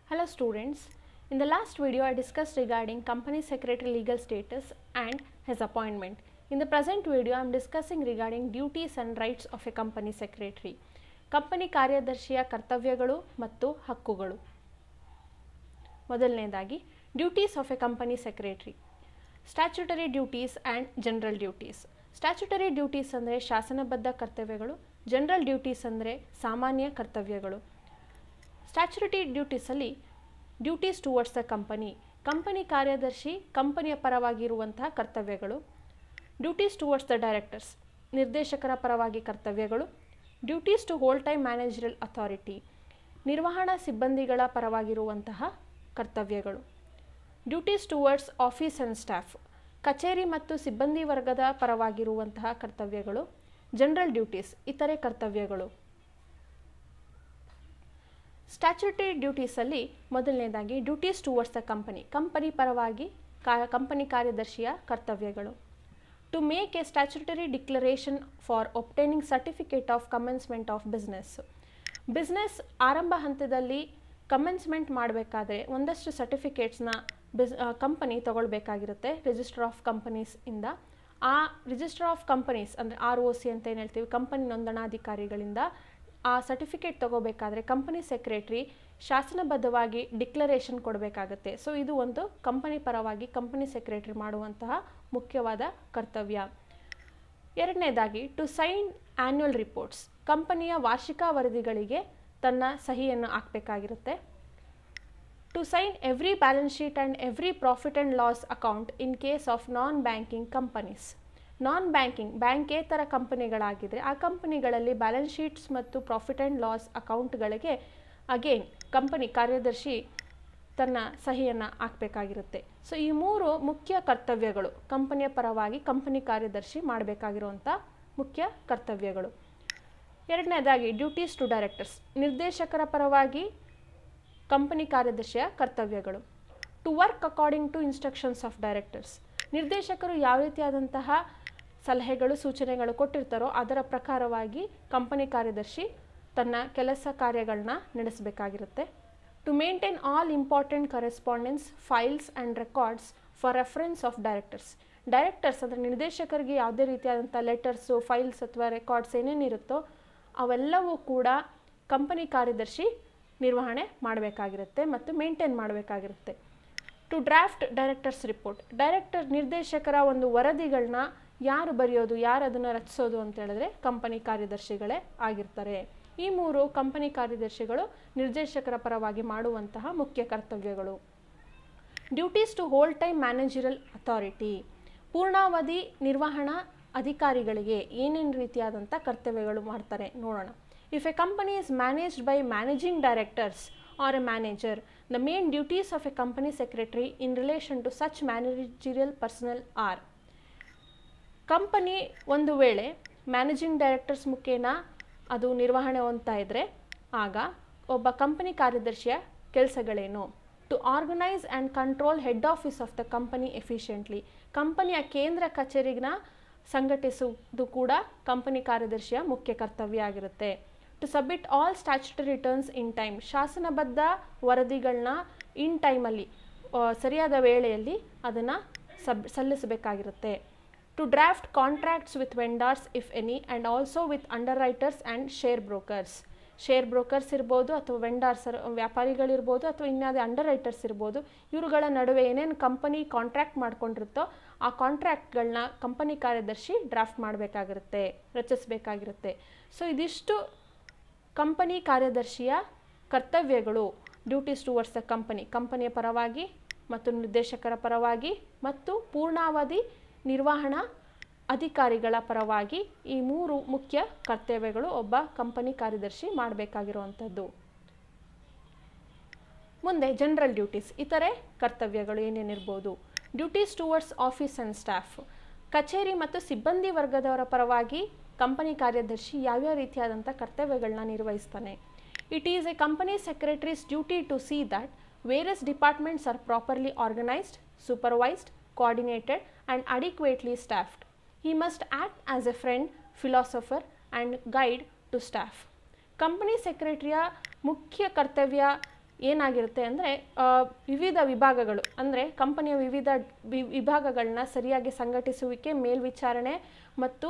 Hello students, in the last video I discussed regarding company secretary legal status and his appointment. In the present video I am discussing regarding duties and rights of a company secretary. Company ಕಾರ್ಯದರ್ಶಿಯ ಕರ್ತವ್ಯಗಳು ಮತ್ತು ಹಕ್ಕುಗಳು. ಮೊದಲನೇದಾಗಿ duties of a company secretary. Statutory duties and general duties. Statutory duties ಅಂದರೆ ಶಾಸನಬದ್ಧ ಕರ್ತವ್ಯಗಳು, general duties ಅಂದರೆ ಸಾಮಾನ್ಯ ಕರ್ತವ್ಯಗಳು. ಸ್ಟ್ಯಾಚ್ಯುಟರಿ ಡ್ಯೂಟೀಸಲ್ಲಿ ಡ್ಯೂಟೀಸ್ ಟುವರ್ಡ್ಸ್ ದ ಕಂಪನಿ ಕಾರ್ಯದರ್ಶಿ ಕಂಪನಿಯ ಪರವಾಗಿರುವಂತಹ ಕರ್ತವ್ಯಗಳು. ಡ್ಯೂಟೀಸ್ ಟುವರ್ಡ್ಸ್ ದ ಡೈರೆಕ್ಟರ್ಸ್ ನಿರ್ದೇಶಕರ ಪರವಾಗಿ ಕರ್ತವ್ಯಗಳು. Duties to whole time managerial authority ನಿರ್ವಹಣಾ ಸಿಬ್ಬಂದಿಗಳ ಪರವಾಗಿರುವಂತಹ ಕರ್ತವ್ಯಗಳು. Duties towards office and staff ಕಚೇರಿ ಮತ್ತು ಸಿಬ್ಬಂದಿ ವರ್ಗದ ಪರವಾಗಿರುವಂತಹ ಕರ್ತವ್ಯಗಳು. ಜನರಲ್ ಡ್ಯೂಟೀಸ್ ಇತರೆ ಕರ್ತವ್ಯಗಳು. ಸ್ಟ್ಯಾಚ್ಯುಟರಿ ಡ್ಯೂಟೀಸಲ್ಲಿ ಮೊದಲನೇದಾಗಿ ಡ್ಯೂಟೀಸ್ ಟುವರ್ಡ್ಸ್ ದ ಕಂಪನಿ ಪರವಾಗಿ ಕಂಪನಿ ಕಾರ್ಯದರ್ಶಿಯ ಕರ್ತವ್ಯಗಳು. To make a statutory declaration for obtaining certificate of commencement of business ಆರಂಭ ಹಂತದಲ್ಲಿ ಕಮೆನ್ಸ್ಮೆಂಟ್ ಮಾಡಬೇಕಾದ್ರೆ ಒಂದಷ್ಟು ಸರ್ಟಿಫಿಕೇಟ್ಸ್ನ ಕಂಪನಿ ತಗೊಳ್ಬೇಕಾಗಿರುತ್ತೆ ರಿಜಿಸ್ಟರ್ ಆಫ್ ಕಂಪನೀಸ್ ಇಂದ. ಆ ರಿಜಿಸ್ಟರ್ ಆಫ್ ಕಂಪನೀಸ್ ಅಂದರೆ ROC ಅಂತ ಏನು ಹೇಳ್ತೀವಿ, ಕಂಪನಿ ನೋಂದಣಾಧಿಕಾರಿಗಳಿಂದ ಆ ಸರ್ಟಿಫಿಕೇಟ್ ತಗೋಬೇಕಾದ್ರೆ ಕಂಪನಿ ಸೆಕ್ರೆಟರಿ ಶಾಸನಬದ್ಧವಾಗಿ ಡಿಕ್ಲರೇಷನ್ ಕೊಡಬೇಕಾಗತ್ತೆ. ಸೊ ಇದು ಒಂದು ಕಂಪನಿ ಪರವಾಗಿ ಕಂಪನಿ ಸೆಕ್ರೆಟರಿ ಮಾಡುವಂತಹ ಮುಖ್ಯವಾದ ಕರ್ತವ್ಯ. ಎರಡನೇದಾಗಿ ಟು ಸೈನ್ ಆ್ಯನ್ಯುವಲ್ ರಿಪೋರ್ಟ್ಸ್ ಕಂಪನಿಯ ವಾರ್ಷಿಕ ವರದಿಗಳಿಗೆ ತನ್ನ ಸಹಿಯನ್ನು ಹಾಕಬೇಕಾಗಿರುತ್ತೆ. To sign every balance sheet and every profit and loss account in case of non banking companies. Non ಬ್ಯಾಂಕೇತರ ಕಂಪನಿಗಳಾಗಿದ್ದರೆ ಆ ಕಂಪನಿಗಳಲ್ಲಿ ಬ್ಯಾಲೆನ್ಸ್ ಶೀಟ್ಸ್ ಮತ್ತು ಪ್ರಾಫಿಟ್ ಆ್ಯಂಡ್ ಲಾಸ್ ಅಕೌಂಟ್ಗಳಿಗೆ ಅಗೇನ್ ಕಂಪನಿ ಕಾರ್ಯದರ್ಶಿ ತನ್ನ ಸಹಿಯನ್ನು ಹಾಕಬೇಕಾಗಿರುತ್ತೆ. ಸೊ ಈ ಮೂರು ಮುಖ್ಯ ಕರ್ತವ್ಯಗಳು ಕಂಪನಿಯ ಪರವಾಗಿ ಕಂಪನಿ ಕಾರ್ಯದರ್ಶಿ ಮಾಡಬೇಕಾಗಿರುವಂಥ ಮುಖ್ಯ ಕರ್ತವ್ಯಗಳು. ಎರಡನೇದಾಗಿ ಡ್ಯೂಟೀಸ್ ಟು ಡೈರೆಕ್ಟರ್ಸ್ ನಿರ್ದೇಶಕರ ಪರವಾಗಿ ಕಂಪನಿ ಕಾರ್ಯದರ್ಶಿಯ ಕರ್ತವ್ಯಗಳು. To work according to instructions of directors ನಿರ್ದೇಶಕರು ಯಾವ ರೀತಿಯಾದಂತಹ ಸಲಹೆಗಳು ಸೂಚನೆಗಳು ಕೊಟ್ಟಿರ್ತಾರೋ ಅದರ ಪ್ರಕಾರವಾಗಿ ಕಂಪನಿ ಕಾರ್ಯದರ್ಶಿ ತನ್ನ ಕೆಲಸ ಕಾರ್ಯಗಳನ್ನ ನಡೆಸಬೇಕಾಗಿರುತ್ತೆ. To maintain all important correspondence files and records for reference of directors ಅಂದರೆ ನಿರ್ದೇಶಕರಿಗೆ ಯಾವುದೇ ರೀತಿಯಾದಂಥ ಲೆಟರ್ಸು ಫೈಲ್ಸ್ ಅಥವಾ ರೆಕಾರ್ಡ್ಸ್ ಏನೇನಿರುತ್ತೋ ಅವೆಲ್ಲವೂ ಕೂಡ ಕಂಪನಿ ಕಾರ್ಯದರ್ಶಿ ನಿರ್ವಹಣೆ ಮಾಡಬೇಕಾಗಿರುತ್ತೆ ಮತ್ತು ಮೇಂಟೈನ್ ಮಾಡಬೇಕಾಗಿರುತ್ತೆ. ಟು ಡ್ರಾಫ್ಟ್ ಡೈರೆಕ್ಟರ್ಸ್ ರಿಪೋರ್ಟ್ ನಿರ್ದೇಶಕರ ಒಂದು ವರದಿಗಳನ್ನ ಯಾರು ಬರೆಯೋದು ಯಾರು ಅದನ್ನು ರಚಿಸೋದು ಅಂತ ಹೇಳಿದ್ರೆ ಕಂಪನಿ ಕಾರ್ಯದರ್ಶಿಗಳೇ ಆಗಿರ್ತಾರೆ. ಈ ಮೂರು ಕಂಪನಿ ಕಾರ್ಯದರ್ಶಿಗಳು ನಿರ್ದೇಶಕರ ಪರವಾಗಿ ಮಾಡುವಂತಹ ಮುಖ್ಯ ಕರ್ತವ್ಯಗಳು. Duties to whole time managerial authority ಪೂರ್ಣಾವಧಿ ನಿರ್ವಹಣಾ ಅಧಿಕಾರಿಗಳಿಗೆ ಏನೇನು ರೀತಿಯಾದಂಥ ಕರ್ತವ್ಯಗಳು ಮಾಡ್ತಾರೆ ನೋಡೋಣ. If a company is managed by managing directors or a manager, the main duties of a company secretary in relation to such managerial personnel are company ಒಂದು ವೇಳೆ ಮ್ಯಾನೇಜಿಂಗ್ ಡೈರೆಕ್ಟರ್ಸ್ ಮುಖೇನ ಅದು ನಿರ್ವಹಣೆ ಹೊಂದ್ತಾ ಇದ್ದರೆ ಆಗ ಒಬ್ಬ ಕಂಪನಿ ಕಾರ್ಯದರ್ಶಿಯ ಕೆಲಸಗಳೇನು. To organise and control head office of the company efficiently ಕಂಪನಿಯ ಕೇಂದ್ರ ಕಚೇರಿನ ಸಂಘಟಿಸುವುದು ಕೂಡ ಕಂಪನಿ ಕಾರ್ಯದರ್ಶಿಯ ಮುಖ್ಯ ಕರ್ತವ್ಯ ಆಗಿರುತ್ತೆ. To submit all statutory returns in time ಶಾಸನಬದ್ಧ ವರದಿಗಳನ್ನ ಇನ್ ಟೈಮಲ್ಲಿ ಸರಿಯಾದ ವೇಳೆಯಲ್ಲಿ ಅದನ್ನು ಸಲ್ಲಿಸಬೇಕಾಗಿರುತ್ತೆ. To draft contracts with vendors if any and also with underwriters and share brokers ಇರ್ಬೋದು ಅಥವಾ ವೆಂಡರ್ಸ್ ವ್ಯಾಪಾರಿಗಳಿರ್ಬೋದು ಅಥವಾ ಇನ್ಯಾವುದೇ ಅಂಡರ್ ರೈಟರ್ಸ್ ಇರ್ಬೋದು. ಇವುಗಳ ನಡುವೆ ಏನೇನು ಕಂಪನಿ ಕಾಂಟ್ರಾಕ್ಟ್ ಮಾಡ್ಕೊಂಡಿರುತ್ತೋ ಆ ಕಾಂಟ್ರಾಕ್ಟ್ಗಳನ್ನ ಕಂಪನಿ ಕಾರ್ಯದರ್ಶಿ ಡ್ರಾಫ್ಟ್ ಮಾಡಬೇಕಾಗಿರುತ್ತೆ ರಚಿಸಬೇಕಾಗಿರುತ್ತೆ. ಸೊ ಇದಿಷ್ಟು ಕಂಪನಿ ಕಾರ್ಯದರ್ಶಿಯ ಕರ್ತವ್ಯಗಳು. ಡ್ಯೂಟೀಸ್ ಟುವರ್ಡ್ಸ್ ದ ಕಂಪನಿಯ ಪರವಾಗಿ ಮತ್ತು ನಿರ್ದೇಶಕರ ಪರವಾಗಿ ಮತ್ತು ಪೂರ್ಣಾವಧಿ ನಿರ್ವಹಣಾ ಅಧಿಕಾರಿಗಳ ಪರವಾಗಿ ಈ ಮೂರು ಮುಖ್ಯ ಕರ್ತವ್ಯಗಳು ಒಬ್ಬ ಕಂಪನಿ ಕಾರ್ಯದರ್ಶಿ ಮಾಡಬೇಕಾಗಿರುವಂಥದ್ದು. ಮುಂದೆ ಜನರಲ್ ಡ್ಯೂಟೀಸ್ ಇತರೆ ಕರ್ತವ್ಯಗಳು ಏನೇನಿರ್ಬೋದು. Duties towards office and staff ಕಚೇರಿ ಮತ್ತು ಸಿಬ್ಬಂದಿ ವರ್ಗದವರ ಪರವಾಗಿ ಕಂಪನಿ ಕಾರ್ಯದರ್ಶಿ ಯಾವ್ಯಾವ ರೀತಿಯಾದಂಥ ಕರ್ತವ್ಯಗಳನ್ನ ನಿರ್ವಹಿಸ್ತಾನೆ. It is a company secretary's duty to see that various departments are properly organised, supervised, coordinated and adequately staffed. He must act as a friend, philosopher and guide to staff. Company ಸೆಕ್ರೆಟರಿಯ ಮುಖ್ಯ ಕರ್ತವ್ಯ ಏನಾಗಿರುತ್ತೆ ಅಂದರೆ ವಿವಿಧ ವಿಭಾಗಗಳು ಅಂದರೆ ಕಂಪನಿಯ ವಿವಿಧ ವಿಭಾಗಗಳನ್ನ ಸರಿಯಾಗಿ ಸಂಘಟಿಸುವಿಕೆ, ಮೇಲ್ವಿಚಾರಣೆ ಮತ್ತು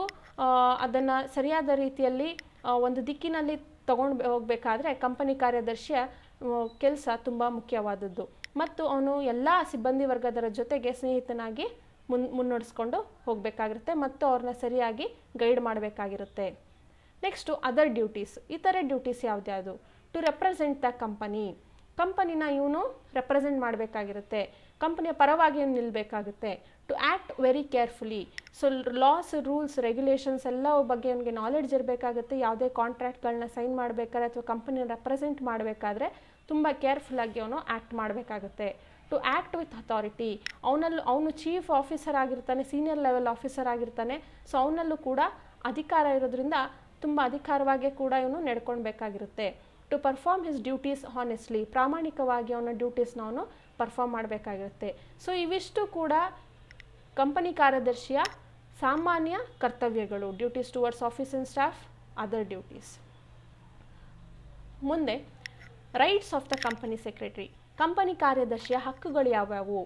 ಅದನ್ನು ಸರಿಯಾದ ರೀತಿಯಲ್ಲಿ ಒಂದು ದಿಕ್ಕಿನಲ್ಲಿ ತಗೊಂಡು ಹೋಗಬೇಕಾದ್ರೆ ಕಂಪನಿ ಕಾರ್ಯದರ್ಶಿಯ ಕೆಲಸ ತುಂಬ ಮುಖ್ಯವಾದದ್ದು. ಮತ್ತು ಅವನು ಎಲ್ಲ ಸಿಬ್ಬಂದಿ ವರ್ಗದರ ಜೊತೆಗೆ ಸ್ನೇಹಿತನಾಗಿ ಮುನ್ನಡೆಸ್ಕೊಂಡು ಹೋಗಬೇಕಾಗಿರುತ್ತೆ ಮತ್ತು ಅವ್ರನ್ನ ಸರಿಯಾಗಿ ಗೈಡ್ ಮಾಡಬೇಕಾಗಿರುತ್ತೆ. Next other duties. ಇತರೆ ಡ್ಯೂಟೀಸ್ ಯಾವ್ದ್ಯಾವುದು? ಟು ರೆಪ್ರೆಸೆಂಟ್ ದ ಕಂಪನಿನ ಇವನು ರೆಪ್ರೆಸೆಂಟ್ ಮಾಡಬೇಕಾಗಿರುತ್ತೆ, ಕಂಪನಿಯ ಪರವಾಗಿ ಇವನು ನಿಲ್ಲಬೇಕಾಗುತ್ತೆ. To act very carefully. So laws, rules, regulations ಎಲ್ಲವೂ ಬಗ್ಗೆ ಅವನಿಗೆ ನಾಲೆಡ್ಜ್ ಇರಬೇಕಾಗುತ್ತೆ. ಯಾವುದೇ ಕಾಂಟ್ರಾಕ್ಟ್ಗಳನ್ನ ಸೈನ್ ಮಾಡಬೇಕಾದ್ರೆ ಅಥವಾ ಕಂಪನಿನ ರೆಪ್ರೆಸೆಂಟ್ ಮಾಡಬೇಕಾದ್ರೆ ತುಂಬ ಕೇರ್ಫುಲ್ಲಾಗಿ ಅವನು ಆ್ಯಕ್ಟ್ ಮಾಡಬೇಕಾಗುತ್ತೆ. To act with authority. ಅವನು ಚೀಫ್ ಆಫೀಸರ್ ಆಗಿರ್ತಾನೆ, ಸೀನಿಯರ್ ಲೆವೆಲ್ ಆಫೀಸರ್ ಆಗಿರ್ತಾನೆ. ಸೊ ಅವನಲ್ಲೂ ಕೂಡ ಅಧಿಕಾರ ಇರೋದ್ರಿಂದ ತುಂಬ ಅಧಿಕಾರವಾಗಿ ಕೂಡ ಇವನು ನಡ್ಕೊಳ್ಬೇಕಾಗಿರುತ್ತೆ. To perform his duties honestly. ಪ್ರಾಮಾಣಿಕವಾಗಿ ಅವನ ಡ್ಯೂಟೀಸ್ನ ಅವನು ಪರ್ಫಾರ್ಮ್ ಮಾಡಬೇಕಾಗಿರುತ್ತೆ. ಸೊ ಇವಿಷ್ಟು ಕೂಡ ಕಂಪನಿ ಕಾರ್ಯದರ್ಶಿಯ ಸಾಮಾನ್ಯ ಕರ್ತವ್ಯಗಳು. Duties towards office and staff, other duties. ಮುಂದೆ rights of the company secretary. Company ಕಾರ್ಯದರ್ಶಿಯ ಹಕ್ಕುಗಳು ಯಾವ್ಯಾವು?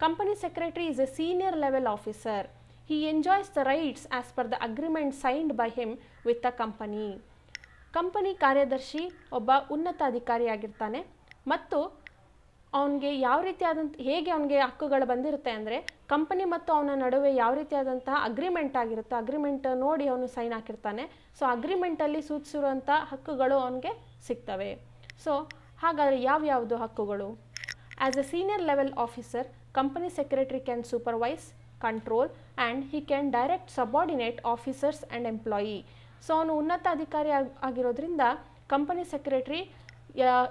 Company secretary is a senior level officer. He enjoys the rights as per the agreement signed by him with the company. Company ಕಾರ್ಯದರ್ಶಿ ಒಬ್ಬ ಉನ್ನತ ಅಧಿಕಾರಿಯಾಗಿರ್ತಾನೆ ಮತ್ತು ಅವನಿಗೆ ಯಾವ ಹೇಗೆ ಅವನಿಗೆ ಹಕ್ಕುಗಳು ಬಂದಿರುತ್ತೆ ಅಂದರೆ ಕಂಪನಿ ಮತ್ತು ಅವನ ನಡುವೆ ಯಾವ ರೀತಿಯಾದಂತಹ ಅಗ್ರಿಮೆಂಟ್ ಆಗಿರುತ್ತೆ, ಅಗ್ರಿಮೆಂಟ್ ನೋಡಿ ಅವನು ಸೈನ್ ಹಾಕಿರ್ತಾನೆ. ಸೊ ಅಗ್ರಿಮೆಂಟಲ್ಲಿ ಸೂಚಿಸಿರುವಂಥ ಹಕ್ಕುಗಳು ಅವನಿಗೆ ಸಿಗ್ತವೆ. ಸೊ ಹಾಗಾದರೆ ಯಾವ್ಯಾವುದು ಹಕ್ಕುಗಳು? As A senior level officer, company secretary can supervise, control and he can direct subordinate officers and employee. So ಅವನು ಉನ್ನತ ಅಧಿಕಾರಿ ಆಗಿರೋದ್ರಿಂದ ಕಂಪನಿ ಸೆಕ್ರೆಟರಿ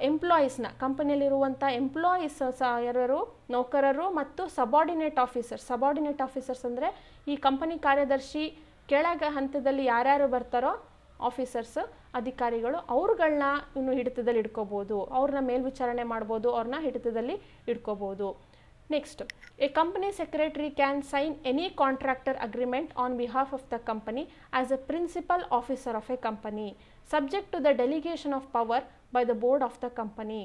ಎಂಪ್ಲಾಯೀಸ್ನ, ಕಂಪನಿಯಲ್ಲಿರುವಂಥ ಎಂಪ್ಲಾಯೀಸ್ ಯಾರು ನೌಕರರು ಮತ್ತು ಸಬಾರ್ಡಿನೇಟ್ ಆಫೀಸರ್ಸ್ ಅಂದರೆ ಈ ಕಂಪನಿ ಕಾರ್ಯದರ್ಶಿ ಕೆಳಗ ಹಂತದಲ್ಲಿ ಯಾರ್ಯಾರು ಬರ್ತಾರೋ ಆಫೀಸರ್ಸ್, ಅಧಿಕಾರಿಗಳು, ಅವ್ರುಗಳನ್ನ ಇನ್ನು ಹಿಡಿತದಲ್ಲಿ ಇಟ್ಕೋಬೋದು, ಅವ್ರನ್ನ ಮೇಲ್ವಿಚಾರಣೆ ಮಾಡ್ಬೋದು, ಅವ್ರನ್ನ ಹಿಡಿತದಲ್ಲಿ ಇಟ್ಕೋಬೋದು. Next, a company secretary can sign any contractor agreement on behalf of the company as a principal officer of a company, subject to the delegation of power by the board of the company.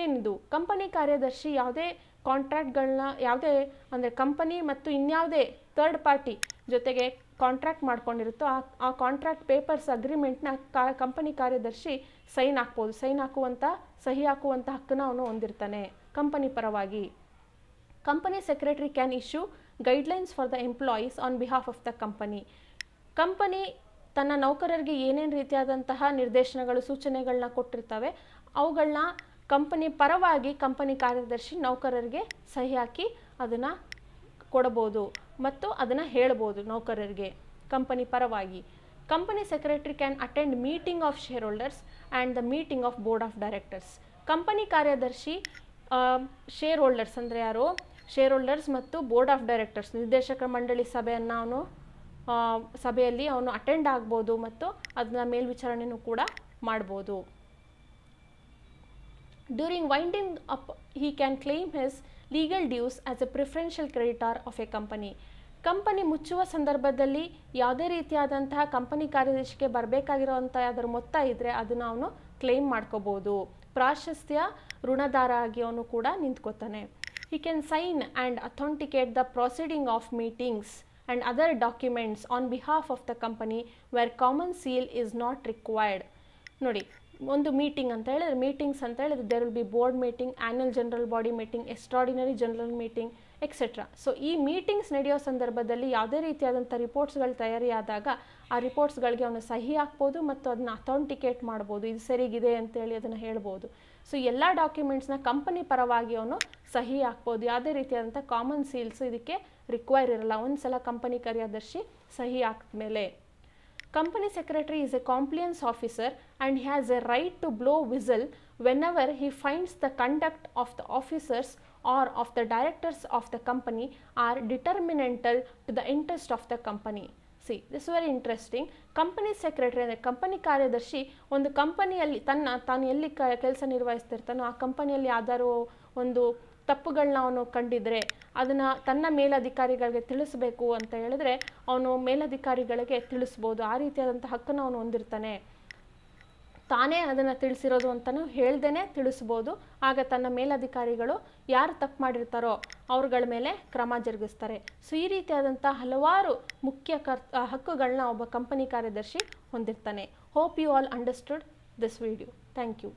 ಏನಿದು? Company ಕಾರ್ಯದರ್ಶಿ ಯಾವುದೇ ಕಾಂಟ್ರಾಕ್ಟ್ಗಳನ್ನ ಯಾವುದೇ ಅಂದರೆ company ಮತ್ತು ಇನ್ಯಾವುದೇ third party ಜೊತೆಗೆ contract ಮಾಡ್ಕೊಂಡಿರುತ್ತೋ ಆ contract papers ಅಗ್ರಿಮೆಂಟ್ನ company ಕಾರ್ಯದರ್ಶಿ ಸಹಿ ಹಾಕುವಂಥ ಹಕ್ಕನ್ನು ಅವನು ಹೊಂದಿರ್ತಾನೆ ಕಂಪನಿ ಪರವಾಗಿ. Company secretary can issue guidelines for the employees on behalf of the company. Company ತನ್ನ ನೌಕರರಿಗೆ ಏನೇನು ರೀತಿಯಾದಂತಹ ನಿರ್ದೇಶನಗಳು, ಸೂಚನೆಗಳನ್ನ ಕೊಟ್ಟಿರ್ತವೆ ಅವುಗಳನ್ನ ಕಂಪನಿ ಪರವಾಗಿ ಕಂಪನಿ ಕಾರ್ಯದರ್ಶಿ ನೌಕರರಿಗೆ ಸಹಿ ಹಾಕಿ ಅದನ್ನು ಕೊಡಬಹುದು ಮತ್ತು ಅದನ್ನು ಹೇಳ್ಬೋದು ನೌಕರರಿಗೆ ಕಂಪನಿ ಪರವಾಗಿ. Company secretary can attend meeting of share holders and the meeting of board of directors. Company ಕಾರ್ಯದರ್ಶಿ ಶೇರ್ ಹೋಲ್ಡರ್ಸ್ ಅಂದರೆ ಯಾರು? ಶೇರ್ ಹೋಲ್ಡರ್ಸ್ ಮತ್ತು ಬೋರ್ಡ್ ಆಫ್ ಡೈರೆಕ್ಟರ್ಸ್, ನಿರ್ದೇಶಕ ಮಂಡಳಿ ಸಭೆಯಲ್ಲಿ ಅವನು ಅಟೆಂಡ್ ಆಗ್ಬೋದು ಮತ್ತು ಅದನ್ನ ಮೇಲ್ವಿಚಾರಣೆನೂ ಕೂಡ ಮಾಡ್ಬೋದು. During winding up he can claim his legal dues as A preferential creditor of a company. Company ಮುಚ್ಚುವ ಸಂದರ್ಭದಲ್ಲಿ ಯಾವುದೇ ರೀತಿಯಾದಂತಹ ಕಂಪನಿ ಕಾರ್ಯದರ್ಶಿಗೆ ಬರಬೇಕಾಗಿರೋವಂಥ ಯಾವ್ದಾದ್ರು ಮೊತ್ತ ಇದ್ದರೆ ಅದನ್ನು ಅವನು ಕ್ಲೇಮ್ ಮಾಡ್ಕೋಬೋದು. ಪ್ರಾಶಸ್ತ್ಯ ಋಣದಾರ ಆಗಿ ಅವನು ಕೂಡ ನಿಂತ್ಕೋತಾನೆ. He can sign and authenticate the proceeding of meetings and other documents on behalf of the company where common seal is not required. ನೋಡಿ, ಒಂದು ಮೀಟಿಂಗ್ ಅಂತ ಹೇಳಿದ್ರೆ there will be board meeting, annual general body meeting, extraordinary general meeting etcetera. So ಈ meetings ನಡೆಯೋ ಸಂದರ್ಭದಲ್ಲಿ ಯಾವುದೇ ರೀತಿಯಾದಂಥ ರಿಪೋರ್ಟ್ಸ್ಗಳು ತಯಾರಿಯಾದಾಗ ಆ ರಿಪೋರ್ಟ್ಸ್ಗಳಿಗೆ ಅವನು ಸಹಿ ಹಾಕ್ಬೋದು ಮತ್ತು ಅದನ್ನು ಅಥೆಂಟಿಕೇಟ್ ಮಾಡ್ಬೋದು, ಇದು ಸರಿಗಿದೆ ಅಂತೇಳಿ ಅದನ್ನು ಹೇಳ್ಬೋದು. ಸೊ ಎಲ್ಲ ಡಾಕ್ಯುಮೆಂಟ್ಸ್ನ ಕಂಪನಿ ಪರವಾಗಿ ಅವನು ಸಹಿ ಹಾಕ್ಬೋದು. ಯಾವುದೇ ರೀತಿಯಾದಂಥ ಕಾಮನ್ ಸೀಲ್ಸ್ ಇದಕ್ಕೆ ರಿಕ್ವೈರ್ ಇರಲ್ಲ. ಒಂದು ಸಲ ಕಂಪನಿ ಕಾರ್ಯದರ್ಶಿ ಸಹಿ ಹಾಕಿದ್ಮೇಲೆ. Company secretary is a compliance officer and he has a right to blow whistle whenever he finds the conduct of the officers or of the directors of the company are detrimental to the interest of the company. This very interesting. Company secretary ಅಂದರೆ company ಕಾರ್ಯದರ್ಶಿ ಒಂದು ಕಂಪನಿಯಲ್ಲಿ ತಾನು ಎಲ್ಲಿ ಕೆಲಸ ನಿರ್ವಹಿಸ್ತಿರ್ತಾನೋ ಆ ಕಂಪನಿಯಲ್ಲಿ ಯಾವ್ದಾದ್ರು ಒಂದು ತಪ್ಪುಗಳನ್ನ ಅವನು ಕಂಡಿದ್ರೆ ಅದನ್ನು ತನ್ನ ಮೇಲಧಿಕಾರಿಗಳಿಗೆ ತಿಳಿಸಬೇಕು ಅಂತ ಹೇಳಿದ್ರೆ ಅವನು ಮೇಲಧಿಕಾರಿಗಳಿಗೆ ತಿಳಿಸ್ಬೋದು. ಆ ರೀತಿಯಾದಂಥ ಹಕ್ಕನ್ನು ಅವನು ಹೊಂದಿರ್ತಾನೆ. ತಾನೇ ಅದನ್ನು ತಿಳಿಸಿರೋದು ಅಂತಲೂ ಹೇಳ್ದೇ ತಿಳಿಸ್ಬೋದು. ಆಗ ತನ್ನ ಮೇಲಧಿಕಾರಿಗಳು ಯಾರು ತಪ್ಪು ಮಾಡಿರ್ತಾರೋ ಅವ್ರಗಳ ಮೇಲೆ ಕ್ರಮ ಜರುಗಿಸ್ತಾರೆ. ಸೊ ಈ ರೀತಿಯಾದಂಥ ಹಲವಾರು ಮುಖ್ಯ ಹಕ್ಕುಗಳನ್ನ ಒಬ್ಬ ಕಂಪನಿ ಕಾರ್ಯದರ್ಶಿ ಹೊಂದಿರ್ತಾನೆ. Hope you all understood this video. Thank you.